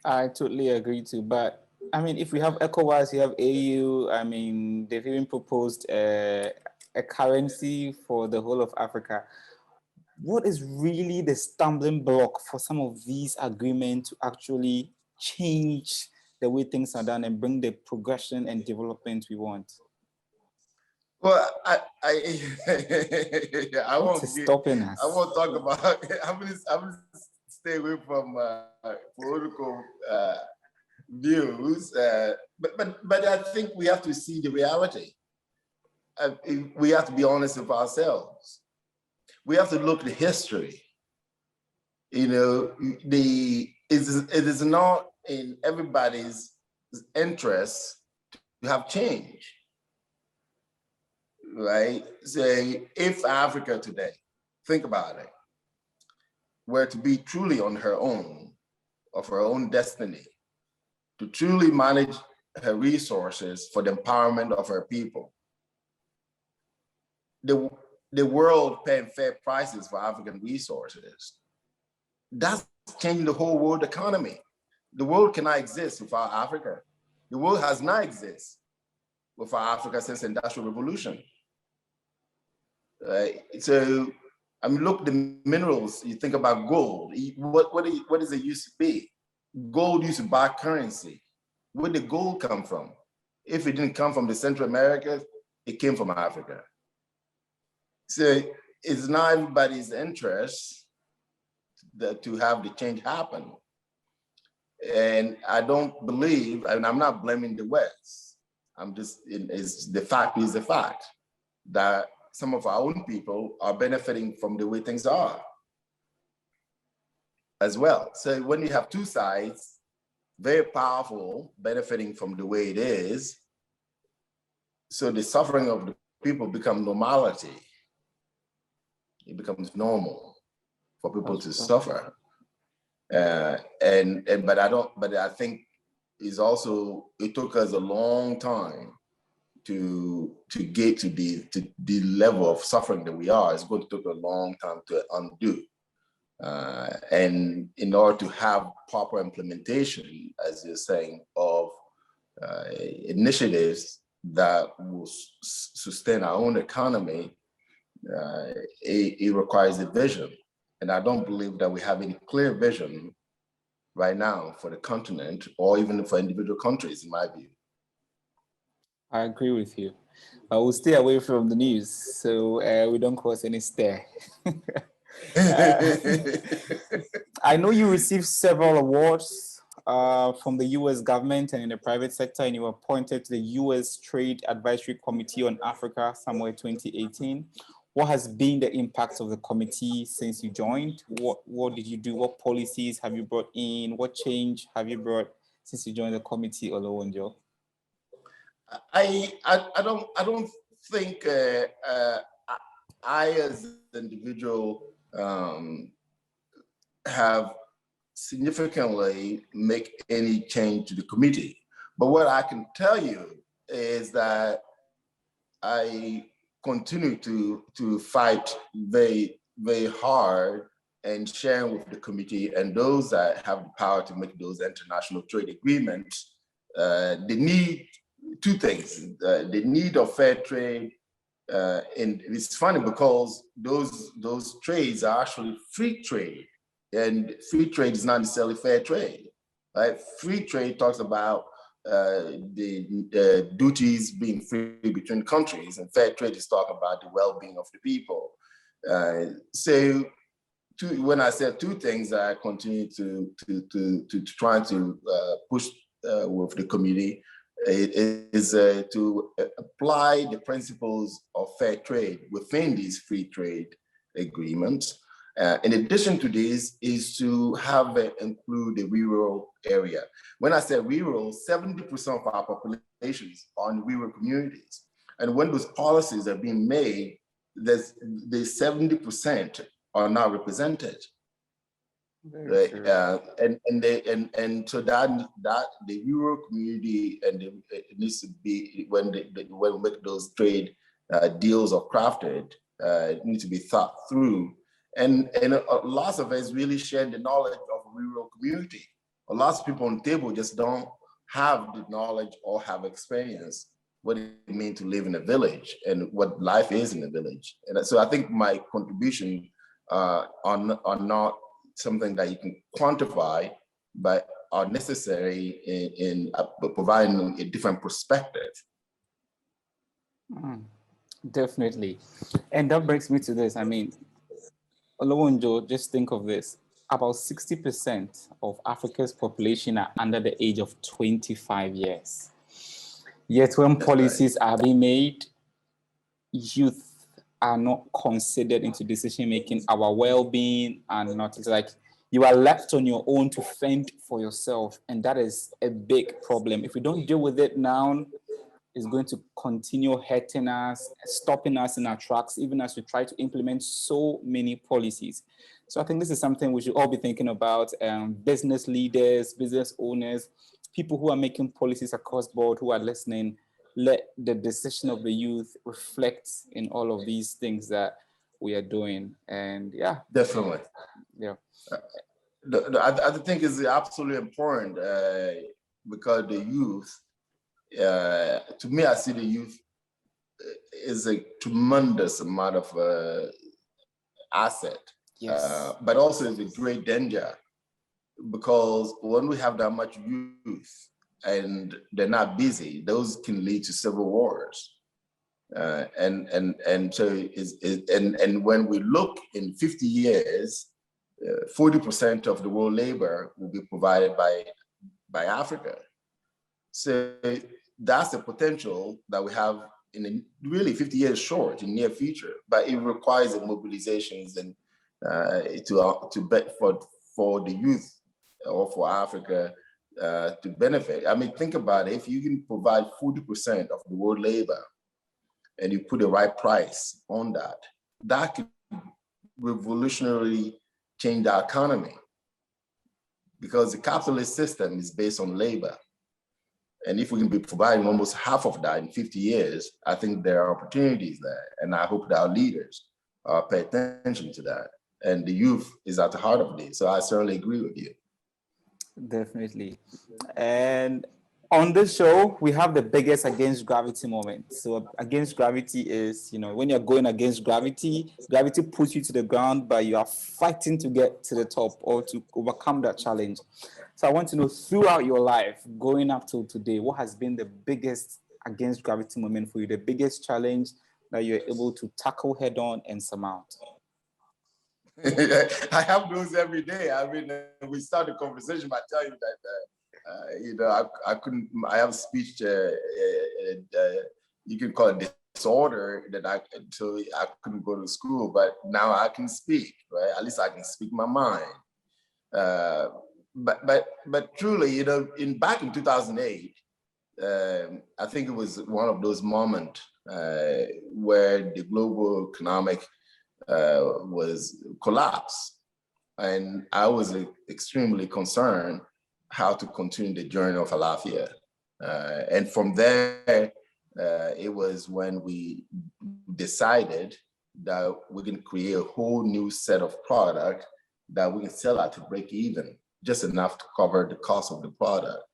I totally agree too, but I mean, if we have ECOWAS, you have AU, I mean, they've even proposed a currency for the whole of Africa. What is really the stumbling block for some of these agreements to actually change the way things are done and bring the progression and development we want? Well, I won't stopping us. I won't talk about. I'm gonna stay away from political views. But I think we have to see the reality. We have to be honest with ourselves. We have to look at the history. It is not in everybody's interest to have change. Right? So if Africa today, think about it, were to be truly on her own, of her own destiny, to truly manage her resources for the empowerment of her people, the world paying fair prices for African resources, that's changing the whole world economy. The world cannot exist without Africa. The world has not exist with our Africa since the Industrial Revolution. So, I mean, look, the minerals, you think about gold. What does it used to be? Gold used to buy currency. Where did gold come from? If it didn't come from the Central America, it came from Africa. So it's not everybody's interest to have the change happen. And I don't believe, and I'm not blaming the West. The fact is the fact that some of our own people are benefiting from the way things are as well. So when you have two sides, very powerful, benefiting from the way it is, so the suffering of the people becomes normality. It becomes normal for people to suffer. But I think it took us a long time to get to the level of suffering that we are. It's going to take a long time to undo. And in order to have proper implementation, as you're saying, of initiatives that will sustain our own economy, it requires a vision. And I don't believe that we have any clear vision right now for the continent or even for individual countries, in my view. I agree with you. I will stay away from the news so we don't cause any stir. I know you received several awards from the US government and in the private sector, and you were appointed to the US Trade Advisory Committee on Africa somewhere 2018. What has been the impact of the committee since you joined? What did you do? What policies have you brought in? What change have you brought since you joined the committee, Olowo-n'djo? I don't think I as an individual have significantly make any change to the committee. But what I can tell you is that I continue to fight very, very hard and sharing with the committee and those that have the power to make those international trade agreements. They need two things: the need of fair trade, and it's funny because those trades are actually free trade, and free trade is not necessarily fair trade. Right? Free trade talks about the duties being free between countries, and fair trade is talking about the well-being of the people. When I said two things, I continue to try to push with the committee is to apply the principles of fair trade within these free trade agreements. In addition to this, is to have include the rural area. When I say rural, 70% of our populations are in rural communities. And when those policies are being made, the 70% are not represented. Right? So that the rural community it needs to be when we make those trade deals are crafted, it needs to be thought through. And lots of us really share the knowledge of a rural community. A lot of people on the table just don't have the knowledge or have experience what it means to live in a village and what life is in a village. And so I think my contribution are not something that you can quantify, but are necessary in providing a different perspective. Definitely. And that brings me to this. I mean, Olowo-n'djo, just think of this. About 60% of Africa's population are under the age of 25 years. Yet when policies are being made, youth are not considered into decision-making, our well-being, and not. It's like you are left on your own to fend for yourself. And that is a big problem. If we don't deal with it now, it's going to continue hurting us, stopping us in our tracks, even as we try to implement so many policies. So I think this is something we should all be thinking about. Business leaders, business owners, people who are making policies across board, who are listening, let the decision of the youth reflect in all of these things that we are doing. And yeah. Definitely. Yeah. I think it's absolutely important because the youth to me, I see the youth is a tremendous amount of asset, Yes. but also is a great danger, because when we have that much youth and they're not busy, those can lead to civil wars. And so and when we look in 50 years, 40% of the world labor will be provided by Africa. So that's the potential that we have in really 50 years short in near future, but it requires the mobilizations and to bet for the youth or for Africa to benefit. I mean, think about it. If you can provide 40% of the world labor and you put the right price on that, that could revolutionarily change the economy, because the capitalist system is based on labor. And if we can be providing almost half of that in 50 years, I think there are opportunities there. And I hope that our leaders pay attention to that. And the youth is at the heart of this. So I certainly agree with you. Definitely. And on this show, we have the biggest against gravity moment. So against gravity is, when you're going against gravity, gravity puts you to the ground, but you are fighting to get to the top or to overcome that challenge. So I want to know, throughout your life, going up till today, what has been the biggest against gravity moment for you, the biggest challenge that you're able to tackle head on and surmount? I have those every day. I mean, we start the conversation by telling you that, I have speech, you can call it disorder, until I couldn't go to school, but now I can speak, right? At least I can speak my mind. But truly, back in 2008, I think it was one of those moments where the global economic was collapsed, and I was extremely concerned how to continue the journey of Alaffia. And from there, it was when we decided that we can create a whole new set of product that we can sell at to break even, just enough to cover the cost of the product.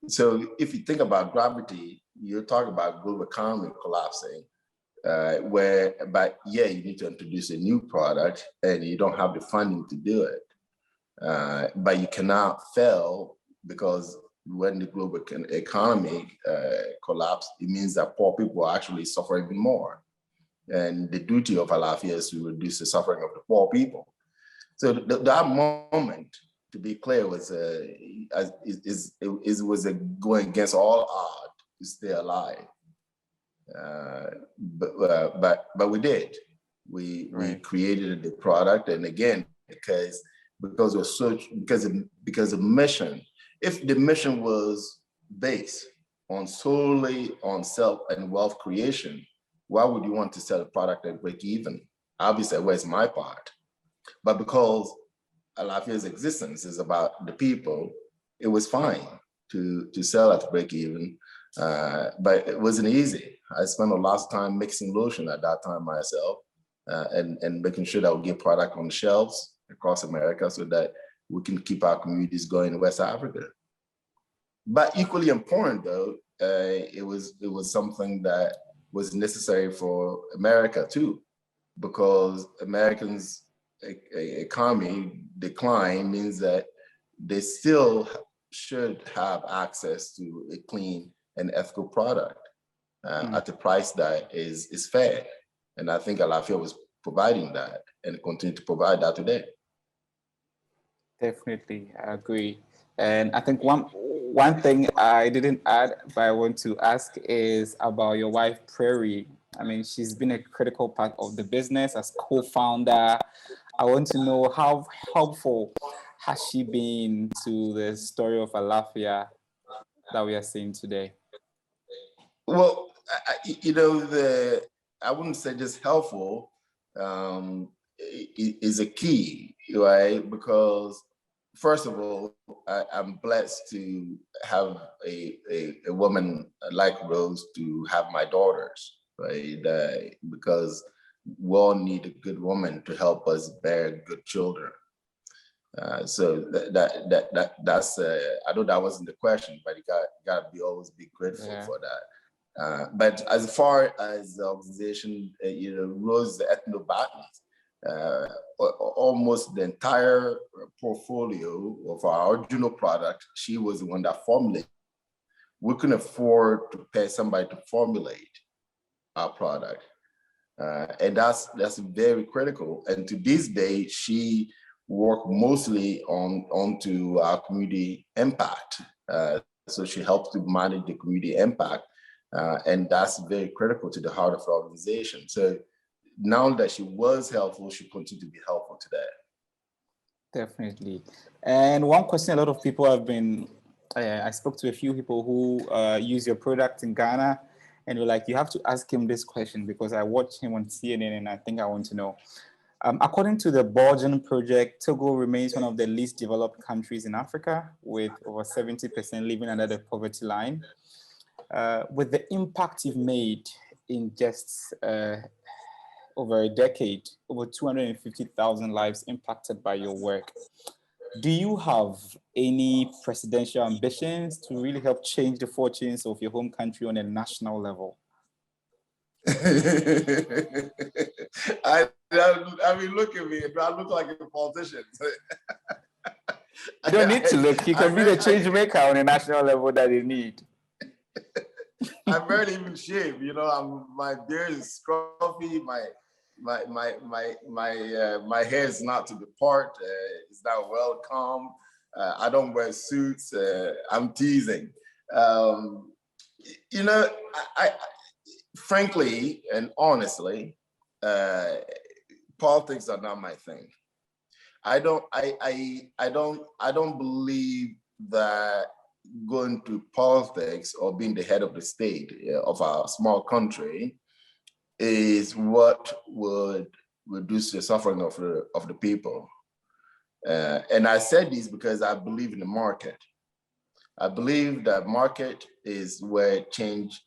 So if you think about gravity, you're talking about global economy collapsing, but you need to introduce a new product and you don't have the funding to do it. But you cannot fail, because when the global economy collapse, it means that poor people actually suffer even more. And the duty of Alaffia is to reduce the suffering of the poor people. So that moment, to be clear, was going against all odds to stay alive. But we did. We created the product, and again, because of mission. If the mission was based solely on self and wealth creation, why would you want to sell a product at break even? Obviously, where's my part? But because Alaffia's existence is about the people, it was fine to sell at break even, but it wasn't easy. I spent a lot of time mixing lotion at that time myself, and making sure that we get product on the shelves across America so that we can keep our communities going in West Africa. But equally important, though, it was something that was necessary for America too, because Americans' economy decline means that they still should have access to a clean and ethical product at a price that is fair. And I think Alaffia was providing that and continue to provide that today. Definitely, I agree. And I think one thing I didn't add, but I want to ask, is about your wife, Prairie. I mean, she's been a critical part of the business as co-founder. I want to know, how helpful has she been to the story of Alaffia that we are seeing today? Well, I wouldn't say just helpful, is a key, right? Because first of all, I'm blessed to have a woman like Rose to have my daughters, right? Because we all need a good woman to help us bear good children. So that's I know that wasn't the question, but you got to always be grateful for that. But as far as the organization, Rose the ethnobotanist, almost the entire portfolio of our original product, she was the one that formulated. We couldn't afford to pay somebody to formulate our product, and that's very critical. And to this day, she worked mostly onto our community impact. So she helps to manage the community impact, and that's very critical to the heart of the organization. So now that she was helpful, she continues to be helpful today. Definitely. And one question a lot of people have been, I spoke to a few people who use your product in Ghana, and we're like, you have to ask him this question because I watched him on CNN and I think I want to know. According to the Belgian project, Togo remains one of the least developed countries in Africa, with over 70% living under the poverty line. With the impact you've made in just over a decade, over 250,000 lives impacted by your work, do you have any presidential ambitions to really help change the fortunes of your home country on a national level? I mean, look at me. Do I look like a politician? You don't need to look. You can be the change maker on a national level that they need. I barely even shave. My beard is scruffy. My hair is not to the part. It's not well combed. I don't wear suits. I'm teasing. Frankly and honestly, politics are not my thing. I don't believe that going to politics or being the head of the state of our small country is what would reduce the suffering of the people. And I said this because I believe in the market. I believe that market is where change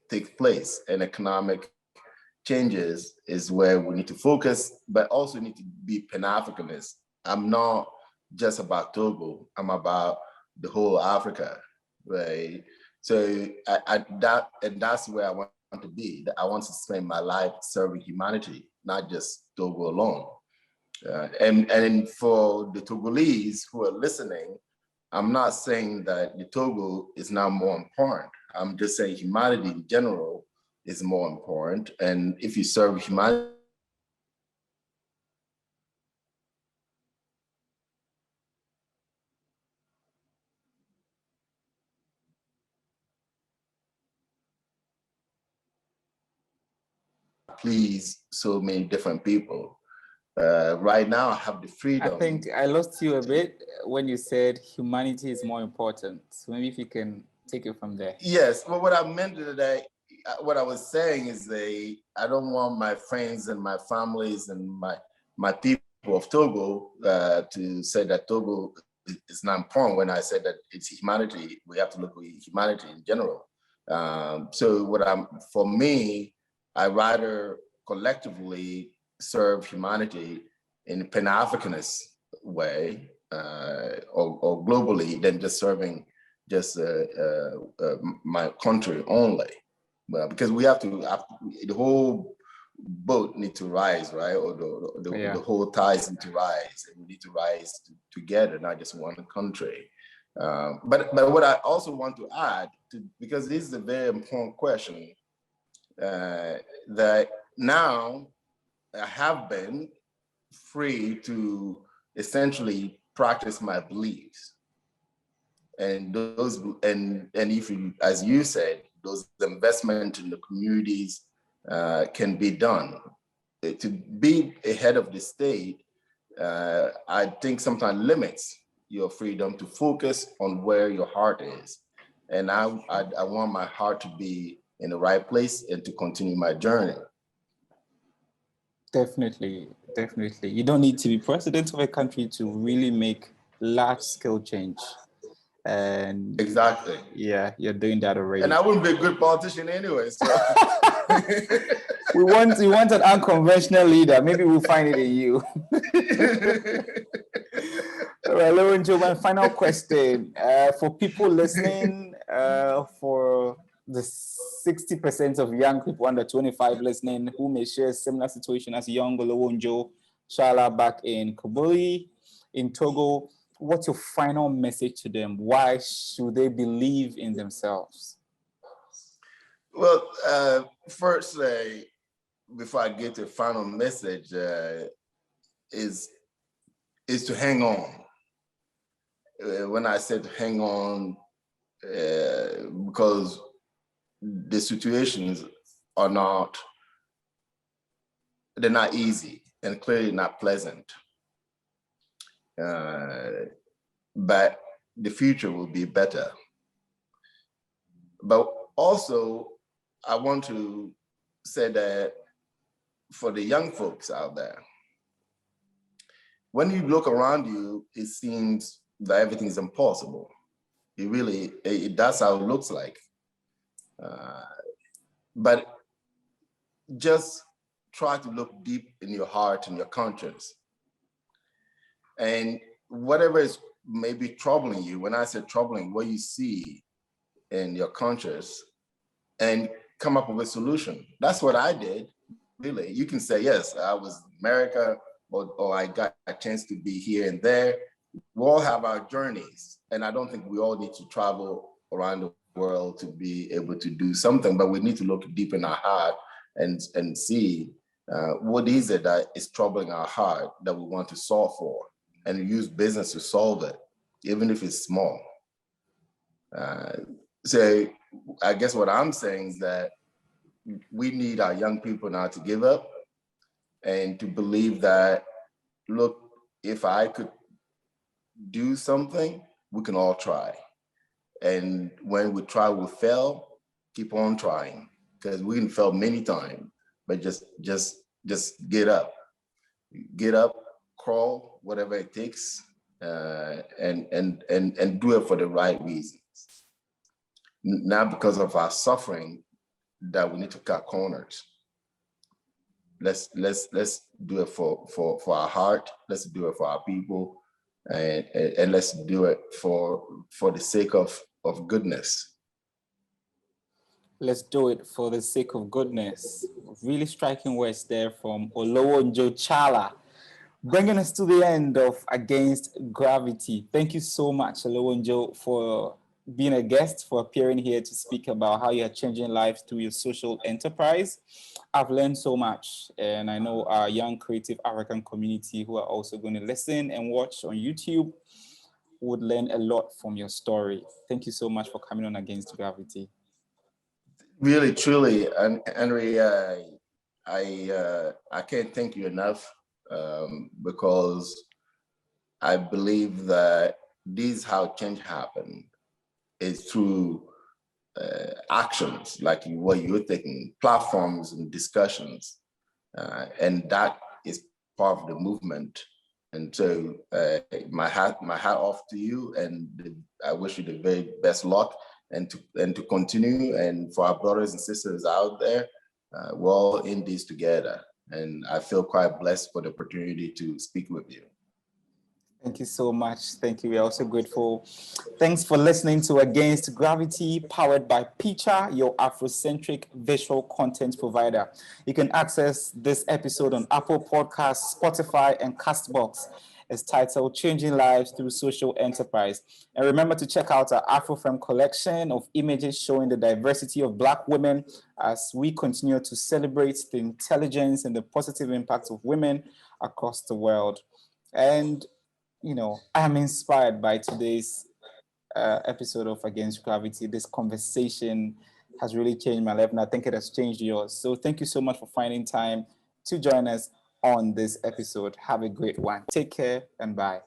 takes place, and economic changes is where we need to focus, but also need to be Pan-Africanist. I'm not just about Togo, I'm about the whole Africa, right? So that's where I want to be. I want to spend my life serving humanity, not just Togo alone. And for the Togolese who are listening, I'm not saying that the Togo is not more important. I'm just saying humanity in general is more important. And if you serve humanity, please so many different people. Right now, I have the freedom. I think I lost you a bit when you said humanity is more important. So maybe if you can take it from there. Yes, but what I meant today, what I was saying is I don't want my friends and my families and my people of Togo to say that Togo is not important when I said that it's humanity. We have to look at humanity in general. So for me, I rather collectively serve humanity in a Pan-Africanist way or globally than just serving just my country only. Because we have to, the whole boat need to rise, right? Or the whole ties need to rise, and we need to rise together, not just one country. But what I also want to add, because this is a very important question, that now I have been free to essentially practice my beliefs. And if you, as you said, those investment in the communities can be done. To be a head of the state, I think sometimes limits your freedom to focus on where your heart is. And I want my heart to be in the right place and to continue my journey. Definitely. You don't need to be president of a country to really make large-scale change. And exactly. Yeah, you're doing that already. And I wouldn't be a good politician anyway. So we want an unconventional leader. Maybe we'll find it in you. Well, Olowo-n'djo, my final question for people listening, for the 60% of young people under 25 listening who may share a similar situation as young Olowo-n'djo Tchala back in Kabuli, in Togo, what's your final message to them? Why should they believe in themselves? Well, first, before I get to the final message, is to hang on. When I said hang on, because the situations are they're not easy and clearly not pleasant. But the future will be better. But also, I want to say that for the young folks out there, when you look around you, it seems that everything is impossible. That's how it looks like. But just try to look deep in your heart and your conscience. And whatever is maybe troubling you, when I say troubling, what you see in your conscience, and come up with a solution. That's what I did, really. You can say, yes, I was in America, or I got a chance to be here and there. We all have our journeys, and I don't think we all need to travel around the world to be able to do something, but we need to look deep in our heart and see what is it that is troubling our heart that we want to solve for, and use business to solve it, even if it's small. So I guess what I'm saying is that we need our young people now to give up and to believe that, look, if I could do something, we can all try. And when we try, we fail, keep on trying, because we can fail many times, but just get up, crawl, whatever it takes, and do it for the right reasons. Not because of our suffering that we need to cut corners. Let's do it for our heart. Let's do it for our people, and let's do it for the sake of goodness. Let's do it for the sake of goodness. Really striking words there from Olowo-n'djo Tchala, bringing us to the end of Against Gravity. Thank you so much, Olowo-n'djo, for being a guest, for appearing here to speak about how you're changing lives through your social enterprise. I've learned so much, and I know our young creative African community who are also going to listen and watch on YouTube would learn a lot from your story. Thank you so much for coming on Against Gravity. Really, truly, and Henry, I can't thank you enough, because I believe that this is how change happens. Is through actions like what you're taking, platforms and discussions, and that is part of the movement. And so my hat off to you, and I wish you the very best luck, and to continue. And for our brothers and sisters out there, we're all in this together, and I feel quite blessed for the opportunity to speak with you. Thank you so much. Thank you. We're also grateful. Thanks for listening to Against Gravity, powered by Picha, your Afrocentric visual content provider. You can access this episode on Apple Podcasts, Spotify, and Castbox. It's titled Changing Lives Through Social Enterprise. And remember to check out our Afrofem collection of images showing the diversity of Black women as we continue to celebrate the intelligence and the positive impact of women across the world. And I'm inspired by today's episode of Against Gravity. This conversation has really changed my life, and I think it has changed yours. So thank you so much for finding time to join us on this episode. Have a great one. Take care and bye.